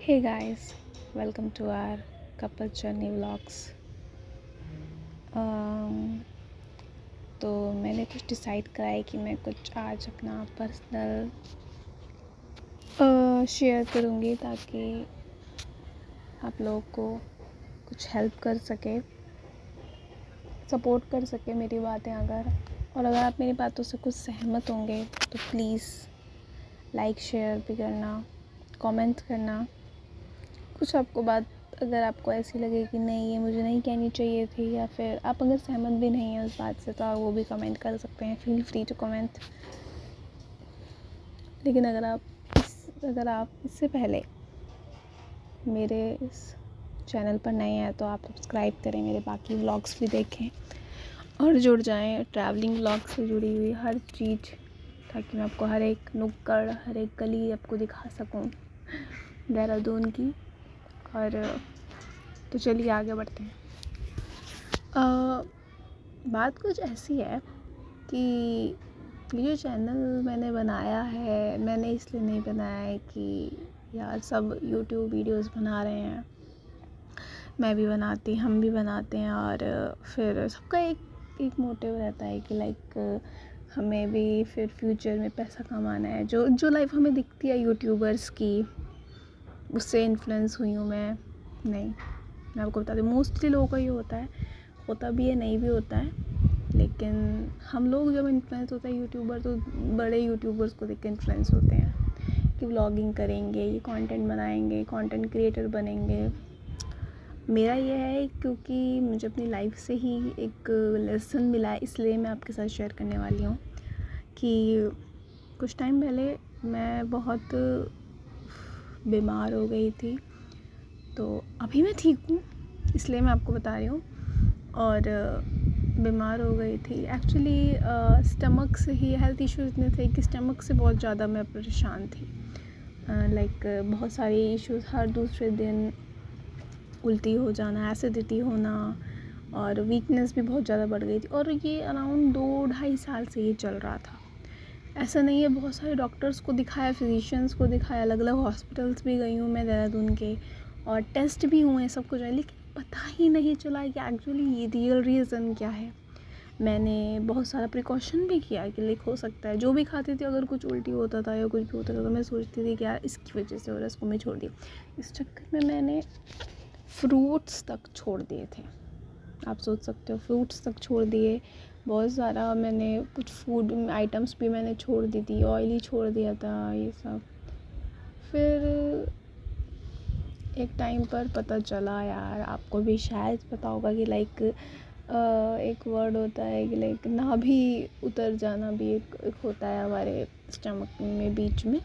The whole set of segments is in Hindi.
Hey guys, welcome to our couple journey vlogs. तो मैंने कुछ डिसाइड करा है कि मैं कुछ आज अपना पर्सनल शेयर करूँगी ताकि आप लोगों को कुछ हेल्प कर सके, सपोर्ट कर सके मेरी बातें अगर आप मेरी बातों से कुछ सहमत होंगे तो प्लीज़ लाइक शेयर भी करना, कमेंट करना। कुछ आपको बात अगर आपको ऐसी लगे कि नहीं ये मुझे नहीं कहनी चाहिए थी, या फिर आप अगर सहमत भी नहीं हैं उस बात से तो आप वो भी कमेंट कर सकते हैं। Feel free to comment. लेकिन अगर आप इससे पहले मेरे इस चैनल पर नए हैं तो आप सब्सक्राइब करें, मेरे बाकी व्लॉग्स भी देखें और जुड़ जाएं ट्रैवलिंग व्लॉग से जुड़ी हुई हर चीज़, ताकि मैं आपको हर एक नुक्कड़, हर एक गली आपको दिखा सकूं देहरादून की। और तो चलिए आगे बढ़ते हैं। बात कुछ ऐसी है कि ये जो चैनल मैंने बनाया है, मैंने इसलिए नहीं बनाया है कि यार सब यूट्यूब वीडियोस बना रहे हैं, मैं भी बनाती, हम भी बनाते हैं, और फिर सबका एक मोटिव रहता है कि लाइक हमें भी फिर फ्यूचर में पैसा कमाना है। जो लाइफ हमें दिखती है यूट्यूबर्स की, उससे इन्फ्लुएंस हुई हूँ नहीं, मैं आपको बता दूँ मोस्टली लोगों का ये होता भी है, नहीं भी होता है। लेकिन हम लोग जब इन्फ्लुएंस होता है यूट्यूबर, तो बड़े यूट्यूबर्स को देख के इन्फ्लुएंस होते हैं कि व्लॉगिंग करेंगे, ये कंटेंट बनाएंगे, कंटेंट क्रिएटर बनेंगे। मेरा ये है क्योंकि मुझे अपनी लाइफ से ही एक लेसन मिला है, इसलिए मैं आपके साथ शेयर करने वाली हूँ कि कुछ टाइम पहले मैं बहुत बीमार हो गई थी। तो अभी मैं ठीक हूँ, इसलिए मैं आपको बता रही हूँ। और बीमार हो गई थी एक्चुअली, स्टमक से ही हेल्थ इश्यूज इतने थे कि स्टमक से बहुत ज़्यादा मैं परेशान थी। लाइक बहुत सारे इश्यूज, हर दूसरे दिन उल्टी हो जाना, एसिडिटी होना, और वीकनेस भी बहुत ज़्यादा बढ़ गई थी। और ये अराउंड 2-2.5 साल से ये चल रहा था। ऐसा नहीं है, बहुत सारे डॉक्टर्स को दिखाया, फिजिशियंस को दिखाया, अलग अलग हॉस्पिटल्स भी गई हूँ मैं देहरादून के, और टेस्ट भी हुए, सब कुछ है, लेकिन पता ही नहीं चला कि एक्चुअली ये रियल रीज़न क्या है। मैंने बहुत सारा प्रिकॉशन भी किया कि लाइक हो सकता है, जो भी खाती थी अगर कुछ उल्टी होता था या कुछ भी होता था तो मैं सोचती थी कि यार इसकी वजह से हो रहा है, इसको मैं छोड़ दी। इस चक्कर में मैंने फ्रूट्स तक छोड़ दिए थे। आप सोच सकते हो, फ्रूट्स तक छोड़ दिए, बहुत सारा मैंने कुछ फूड आइटम्स भी मैंने छोड़ दी थी, ऑयली छोड़ दिया था, ये सब। फिर एक टाइम पर पता चला, यार आपको भी शायद पता होगा कि लाइक एक वर्ड होता है कि लाइक नाभि उतर जाना भी एक होता है हमारे स्टमक में बीच में,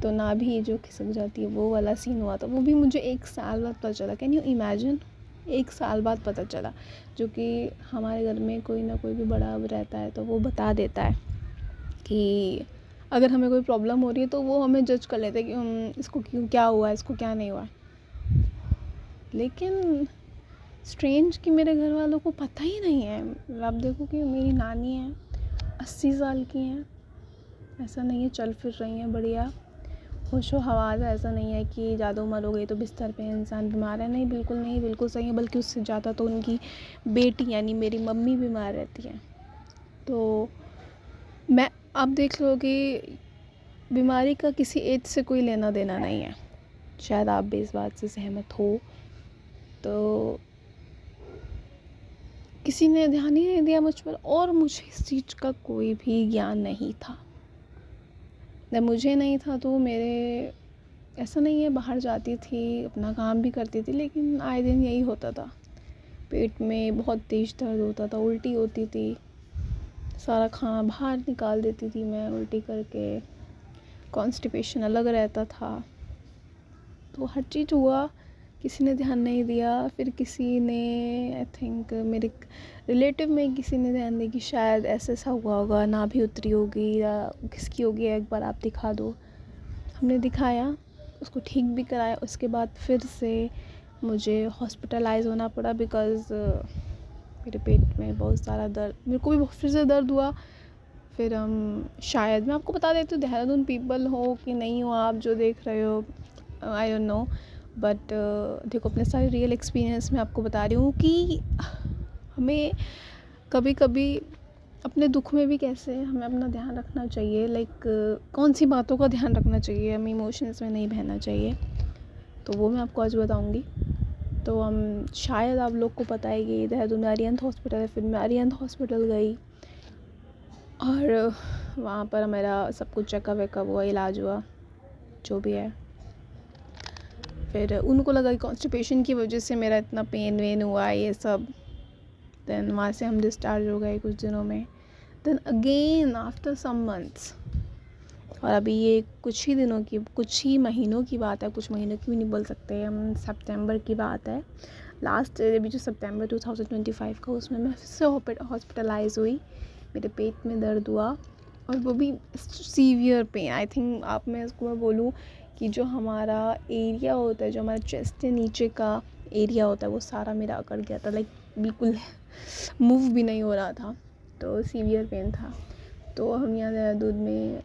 तो नाभि जो खिसक जाती है वो वाला सीन हुआ था। वो भी मुझे 1 साल बाद पता चला। कैन यू इमेजिन, 1 साल बाद पता चला। जो कि हमारे घर में कोई ना कोई भी बड़ा रहता है तो वो बता देता है कि अगर हमें कोई प्रॉब्लम हो रही है तो वो हमें जज कर लेते हैं कि इसको क्यों, क्या हुआ, इसको क्या नहीं हुआ। लेकिन स्ट्रेंज कि मेरे घर वालों को पता ही नहीं है। आप देखो कि मेरी नानी है, 80 साल की हैं, ऐसा नहीं है, चल फिर रही हैं बढ़िया, होशो हवास। ऐसा नहीं है कि ज़्यादा उम्र हो गई तो बिस्तर पे इंसान बीमार है, नहीं, बिल्कुल नहीं, बिल्कुल सही है। बल्कि उससे ज़्यादा तो उनकी बेटी यानी मेरी मम्मी बीमार रहती है। तो मैं, आप देख लो कि बीमारी का किसी एज से कोई लेना देना नहीं है। शायद आप भी इस बात से सहमत हो। तो किसी ने ध्यान ही नहीं दिया मुझ पर, और मुझे इस चीज़ का कोई भी ज्ञान नहीं था। जब मुझे नहीं था तो मेरे, ऐसा नहीं है, बाहर जाती थी, अपना काम भी करती थी, लेकिन आए दिन यही होता था। पेट में बहुत तेज़ दर्द होता था, उल्टी होती थी, सारा खाना बाहर निकाल देती थी मैं उल्टी करके, कॉन्स्टिपेशन अलग रहता था। तो हर चीज़ हुआ, किसी ने ध्यान नहीं दिया। फिर किसी ने, आई थिंक मेरे रिलेटिव में किसी ने ध्यान दिया कि शायद ऐसा हुआ होगा, नाभि उतरी होगी या किसकी होगी, एक बार आप दिखा दो। हमने दिखाया, उसको ठीक भी कराया। उसके बाद फिर से मुझे हॉस्पिटलाइज़ होना पड़ा बिकॉज़ मेरे पेट में बहुत सारा दर्द, मेरे को भी फिर से दर्द हुआ। फिर शायद मैं आपको बता देती हूँ, देहरादून पीपल हो कि नहीं हो, आप जो देख रहे हो, आई डोंट नो, बट देखो अपने सारे रियल एक्सपीरियंस में आपको बता रही हूँ कि हमें कभी कभी अपने दुख में भी कैसे हमें अपना ध्यान रखना चाहिए, लाइक कौन सी बातों का ध्यान रखना चाहिए, हमें इमोशंस में नहीं बहना चाहिए, तो वो मैं आपको आज बताऊँगी। तो हम शायद आप लोग को पता है कि देहरादून में अरिहंत हॉस्पिटल है, फिर मैं अरिहंत हॉस्पिटल गई और वहाँ पर मेरा सब कुछ चेकअप वेकअप हुआ, इलाज हुआ, जो भी है। फिर उनको लगा कि कॉन्स्टिपेशन की वजह से मेरा इतना पेन वेन हुआ ये सब। देन वहाँ से हम डिस्चार्ज हो गए कुछ दिनों में। Then again after some months, और अभी ये कुछ ही महीनों की बात है, कुछ महीनों की भी नहीं बोल सकते हम, सितंबर की बात है, लास्ट अभी जो सितंबर 2025 का, उसमें मैं फिर से हॉस्पिटलाइज हुई। मेरे पेट में दर्द हुआ और वो भी सीवियर पेन। आई थिंक मैं इसको बोलूँ कि जो हमारा एरिया होता है, जो हमारा चेस्ट के नीचे का एरिया होता है, वो सारा मेरा अकड़ गया था, लाइक बिल्कुल मूव भी नहीं हो रहा था, तो सीवियर पेन था। तो हम यहाँ देहरादून में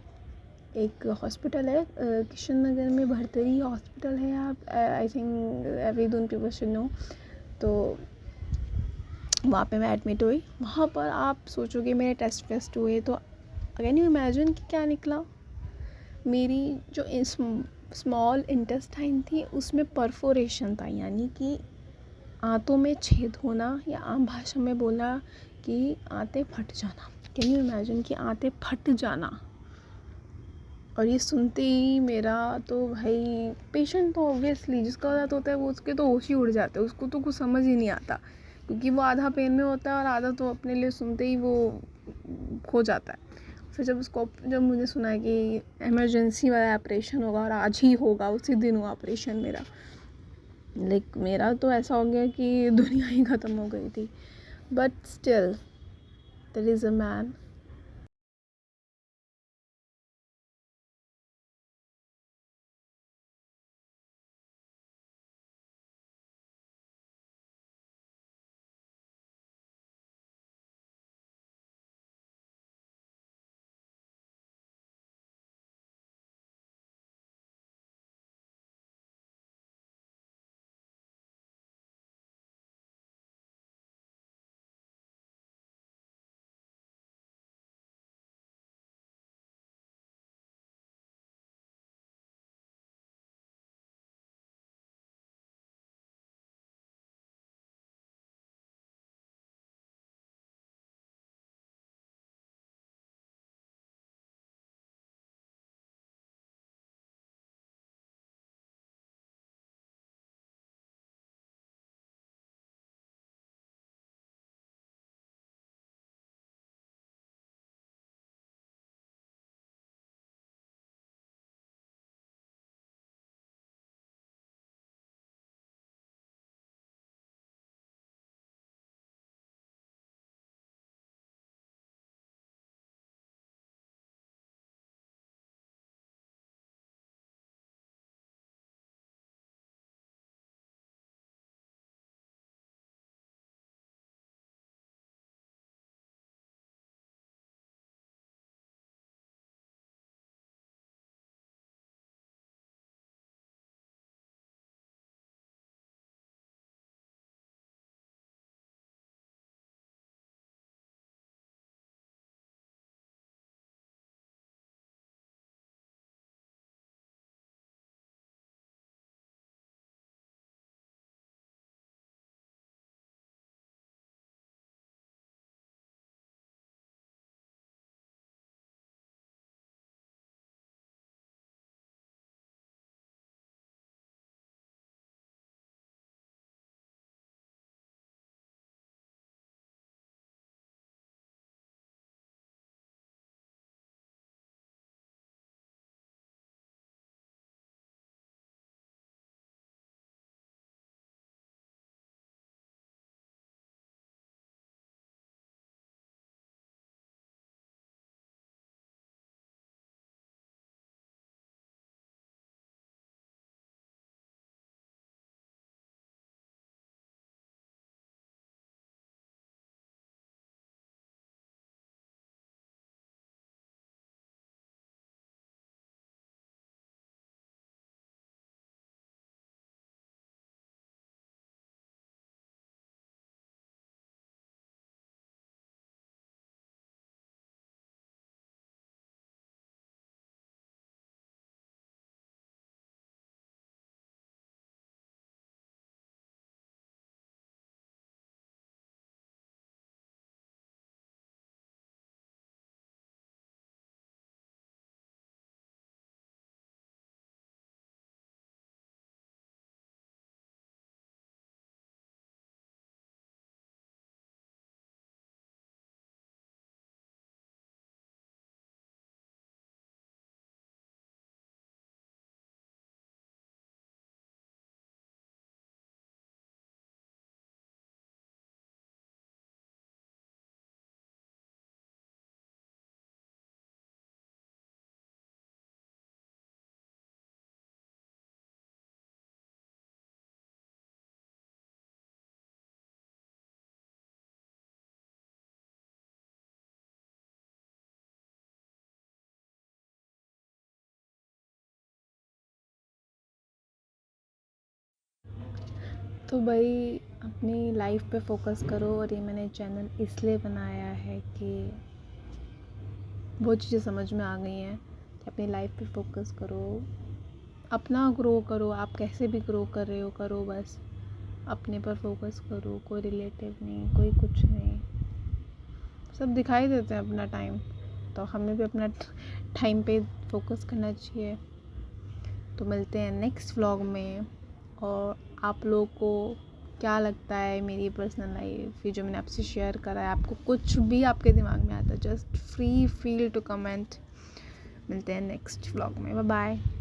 एक हॉस्पिटल है किशन नगर में, भरतरी हॉस्पिटल है, आप I think everyone people should know. तो वहाँ पे मैं एडमिट हुई। वहाँ पर आप सोचोगे मेरे टेस्ट हुए, तो कैन यू इमेजिन कि क्या निकला। मेरी जो स्मॉल इंटेस्टाइन थी उसमें परफोरेशन था, यानी कि आंतों में छेद होना, या आम भाषा में बोला कि आंतें फट जाना। कैन यू इमेजिन कि आंतें फट जाना। और ये सुनते ही मेरा तो भाई, पेशेंट तो ऑब्वियसली जिसका आदत होता है वो, उसके तो होश ही उड़ जाते हैं, उसको तो कुछ समझ ही नहीं आता, क्योंकि वो आधा पेन में होता है और आधा तो अपने लिए सुनते ही वो खो जाता है। फिर जब मुझे सुना है कि इमरजेंसी वाला ऑपरेशन होगा और आज ही होगा, उसी दिन हुआ ऑपरेशन मेरा, लाइक मेरा तो ऐसा हो गया कि दुनिया ही ख़त्म हो गई थी। But still there is a man तो भाई अपनी लाइफ पे फोकस करो। और ये मैंने चैनल इसलिए बनाया है कि वो चीज़ें समझ में आ गई हैं कि अपनी लाइफ पे फोकस करो, अपना ग्रो करो। आप कैसे भी ग्रो कर रहे हो करो, बस अपने पर फोकस करो। कोई रिलेटिव नहीं, कोई कुछ नहीं, सब दिखाई देते हैं अपना टाइम, तो हमें भी अपना टाइम पे फोकस करना चाहिए। तो मिलते हैं नेक्स्ट व्लॉग में। और आप लोगों को क्या लगता है मेरी पर्सनल लाइफ, ये जो मैंने आपसे शेयर करा है, आपको कुछ भी आपके दिमाग में आता है, just free feel to comment. मिलते हैं नेक्स्ट व्लॉग में। Bye bye.